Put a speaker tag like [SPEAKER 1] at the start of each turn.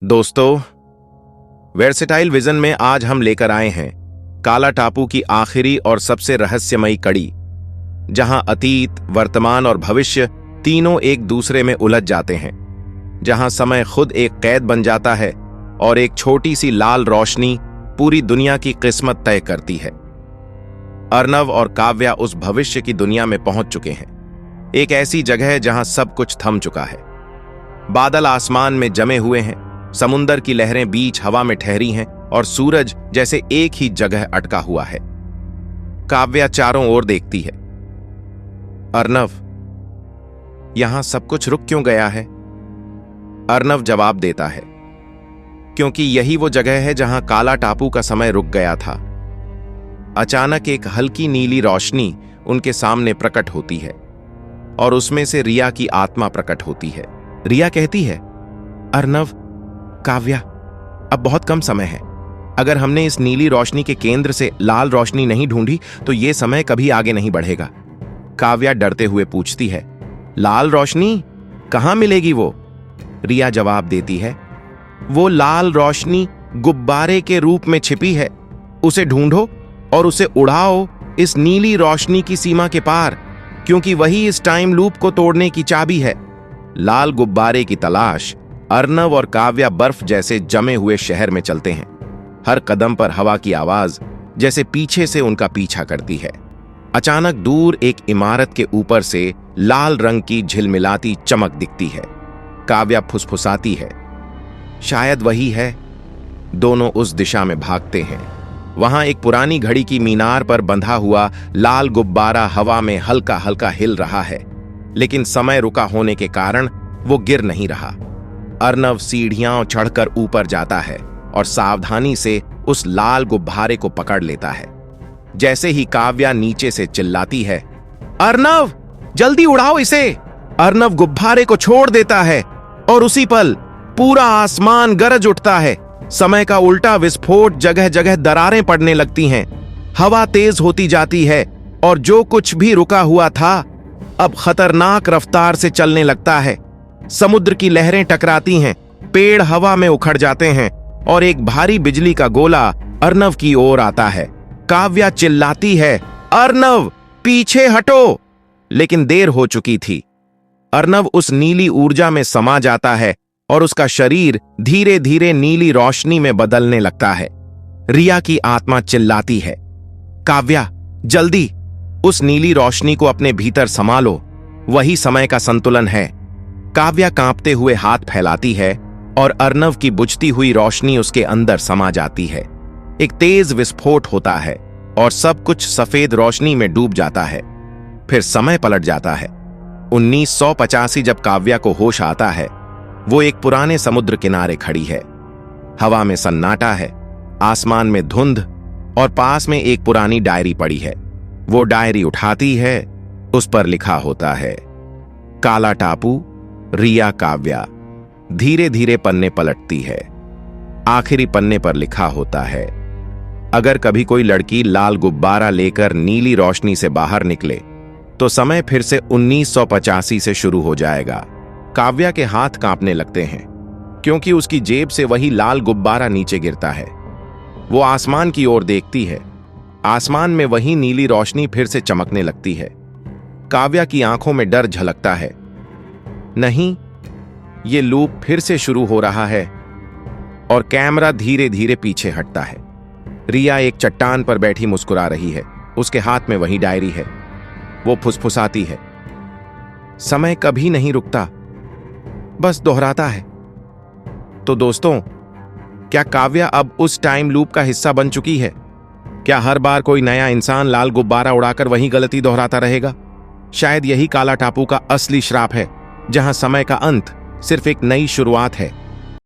[SPEAKER 1] दोस्तों, versatile vision में आज हम लेकर आए हैं काला टापू की आखिरी और सबसे रहस्यमयी कड़ी, जहां अतीत, वर्तमान और भविष्य तीनों एक दूसरे में उलझ जाते हैं, जहां समय खुद एक कैद बन जाता है और एक छोटी सी लाल रोशनी पूरी दुनिया की किस्मत तय करती है। अर्नव और काव्या उस भविष्य की दुनिया में पहुंच चुके हैं, एक ऐसी जगह जहां सब कुछ थम चुका है। बादल आसमान में जमे हुए हैं, समुंदर की लहरें बीच हवा में ठहरी हैं और सूरज जैसे एक ही जगह अटका हुआ है। काव्या चारों ओर देखती है। अर्नव, यहां सब कुछ रुक क्यों गया है? अर्नव जवाब देता है, क्योंकि यही वो जगह है जहां काला टापू का समय रुक गया था। अचानक एक हल्की नीली रोशनी उनके सामने प्रकट होती है और उसमें से रिया की आत्मा प्रकट होती है। रिया कहती है, अर्नव, काव्या, अब बहुत कम समय है। अगर हमने इस नीली रोशनी के केंद्र से लाल रोशनी नहीं ढूंढी तो यह समय कभी आगे नहीं बढ़ेगा। काव्या डरते हुए पूछती है, लाल रोशनी कहां मिलेगी वो? रिया जवाब देती है, वो लाल रोशनी गुब्बारे के रूप में छिपी है। उसे ढूंढो और उसे उड़ाओ इस नीली रोशनी की सीमा के पार, क्योंकि वही इस टाइम लूप को तोड़ने की चाबी है। लाल गुब्बारे की तलाश। अर्नव और काव्या बर्फ जैसे जमे हुए शहर में चलते हैं। हर कदम पर हवा की आवाज जैसे पीछे से उनका पीछा करती है। अचानक दूर एक इमारत के ऊपर से लाल रंग की झिलमिलाती चमक दिखती है। काव्या फुसफुसाती है, शायद वही है। दोनों उस दिशा में भागते हैं। वहां एक पुरानी घड़ी की मीनार पर बंधा हुआ लाल गुब्बारा हवा में हल्का हल्का हिल रहा है, लेकिन समय रुका होने के कारण वो गिर नहीं रहा। अर्नव सीढ़ियां चढ़कर ऊपर जाता है और सावधानी से उस लाल गुब्बारे को पकड़ लेता है। जैसे ही काव्या नीचे से चिल्लाती है, अर्नव, जल्दी उड़ाओ इसे! अर्नव गुब्बारे को छोड़ देता है और उसी पल पूरा आसमान गरज उठता है। समय का उल्टा विस्फोट, जगह जगह दरारें पड़ने लगती हैं। हवा तेज होती जाती है और जो कुछ भी रुका हुआ था अब खतरनाक रफ्तार से चलने लगता है। समुद्र की लहरें टकराती हैं, पेड़ हवा में उखड़ जाते हैं और एक भारी बिजली का गोला अर्नव की ओर आता है। काव्या चिल्लाती है, अर्नव, पीछे हटो! लेकिन देर हो चुकी थी। अर्नव उस नीली ऊर्जा में समा जाता है और उसका शरीर धीरे धीरे नीली रोशनी में बदलने लगता है। रिया की आत्मा चिल्लाती है, काव्या, जल्दी उस नीली रोशनी को अपने भीतर समा लो, वही समय का संतुलन है। काव्या कांपते हुए हाथ फैलाती है और अर्नव की बुझती हुई रोशनी उसके अंदर समा जाती है। एक तेज विस्फोट होता है और सब कुछ सफेद रोशनी में डूब जाता है। फिर समय पलट जाता है। 1985 जब काव्या को होश आता है, वो एक पुराने समुद्र किनारे खड़ी है। हवा में सन्नाटा है, आसमान में धुंध और पास में एक पुरानी डायरी पड़ी है। वो डायरी उठाती है, उस पर लिखा होता है, काला टापू, रिया, काव्या। धीरे धीरे पन्ने पलटती है। आखिरी पन्ने पर लिखा होता है, अगर कभी कोई लड़की लाल गुब्बारा लेकर नीली रोशनी से बाहर निकले तो समय फिर से 1985 से शुरू हो जाएगा। काव्या के हाथ कांपने लगते हैं, क्योंकि उसकी जेब से वही लाल गुब्बारा नीचे गिरता है। वो आसमान की ओर देखती है। आसमान में वही नीली रोशनी फिर से चमकने लगती है। काव्या की आंखों में डर झलकता है। नहीं, ये लूप फिर से शुरू हो रहा है। और कैमरा धीरे धीरे पीछे हटता है। रिया एक चट्टान पर बैठी मुस्कुरा रही है। उसके हाथ में वही डायरी है। वो फुसफुसाती है, समय कभी नहीं रुकता, बस दोहराता है। तो दोस्तों, क्या काव्या अब उस टाइम लूप का हिस्सा बन चुकी है? क्या हर बार कोई नया इंसान लाल गुब्बारा उड़ाकर वही गलती दोहराता रहेगा? शायद यही काला टापू का असली श्राप है, जहां समय का अंत सिर्फ एक नई शुरुआत है।